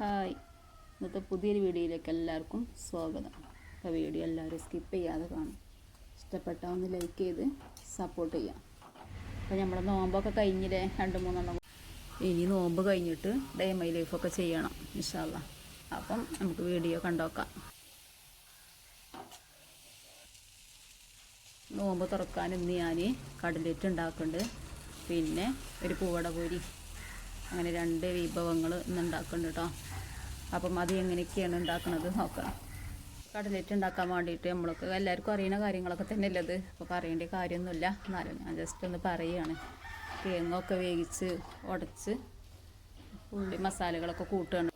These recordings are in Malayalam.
ഹായ്, ഇന്നത്തെ പുതിയൊരു വീഡിയോയിലേക്ക് എല്ലാവർക്കും സ്വാഗതം. അപ്പോൾ വീഡിയോ എല്ലാവരും സ്കിപ്പ് ചെയ്യാതെ കാണും. ഇഷ്ടപ്പെട്ടാൽ ഒന്ന് ലൈക്ക് ചെയ്ത് സപ്പോർട്ട് ചെയ്യാം. അപ്പോൾ നമ്മുടെ നോമ്പൊക്കെ കഴിഞ്ഞില്ലേ, 2-3 ഇനി നോമ്പ് കഴിഞ്ഞിട്ട് ഡേ മൈ ലൈഫൊക്കെ ചെയ്യണം ഇൻഷാ അല്ലാഹ്. അപ്പം നമുക്ക് വീഡിയോ കണ്ടോക്കാം. നോമ്പ് തുറക്കാൻ ഇന്ന് ഞാൻ കടലറ്റ് ഉണ്ടാക്കുന്നുണ്ട്, പിന്നെ ഒരു പൂവട പൊരി, അങ്ങനെ 2 വിഭവങ്ങൾ ഇന്ന് ഉണ്ടാക്കുന്നുണ്ട് കേട്ടോ. അപ്പം അത് എങ്ങനെയൊക്കെയാണ് ഉണ്ടാക്കുന്നത് നോക്കണം. കടലറ്റ് ഉണ്ടാക്കാൻ വേണ്ടിയിട്ട് നമ്മൾക്ക് എല്ലാവർക്കും അറിയുന്ന കാര്യങ്ങളൊക്കെ തന്നെ ഉള്ളത്, അപ്പോൾ പറയേണ്ട കാര്യമൊന്നുമില്ല. എന്നാലും ഞാൻ ജസ്റ്റ് ഒന്ന് പറയുകയാണ്. കിഴങ്ങൊക്കെ വേവിച്ച് ഉടച്ച് ഉള്ളി മസാലകളൊക്കെ കൂട്ടുകയാണ്.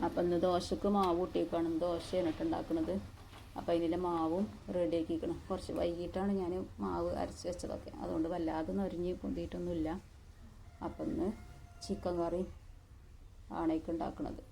അപ്പം ഇന്ന് ദോശക്ക് മാവ് കൂട്ടിയേക്കാണ്. ദോശയാണ് ഉണ്ടാക്കുന്നത്. അപ്പോൾ അതിൻ്റെ മാവും റെഡി ആക്കിക്കണം. കുറച്ച് വൈകിട്ടാണ് ഞാൻ മാവ് അരച്ച് വെച്ചതൊക്കെ, അതുകൊണ്ട് വല്ലാതെ നൊരിഞ്ഞ് പൊന്തിയിട്ടൊന്നുമില്ല. അപ്പം ഇന്ന് ചിക്കൻ കറി ആണേക്ക് ഉണ്ടാക്കുന്നത്.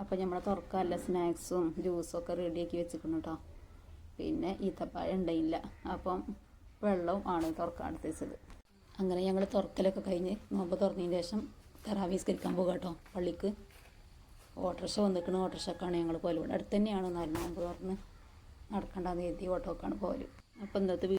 അപ്പോൾ നമ്മൾ തുറക്കാനുള്ള സ്നാക്സും ജ്യൂസും ഒക്കെ റെഡിയാക്കി വെച്ചിരിക്കണം കേട്ടോ. പിന്നെ ഈത്തപ്പഴം ഉണ്ടായില്ല, അപ്പം വെള്ളവും ആണ് തുറക്കാൻ എടുത്ത് വെച്ചത്. അങ്ങനെ ഞങ്ങൾ തുറക്കലൊക്കെ കഴിഞ്ഞ് നോമ്പ് തുറന്നതിന് ശേഷം തറാവീസ്കരിക്കാൻ പോകുക കേട്ടോ പള്ളിക്ക്. ഓട്ടോറിക്ഷ വന്നിരിക്കണം. ഓട്ടോറിക്ഷക്കാണ് ഞങ്ങൾ പോലും. ഇവിടെ അടുത്ത് തന്നെയാണ്. 4 നോമ്പ് തുറന്ന് നടക്കേണ്ടെന്ന് എഴുതി ഓട്ടോക്കാണ് പോലും. അപ്പോൾ ഇന്നത്തെ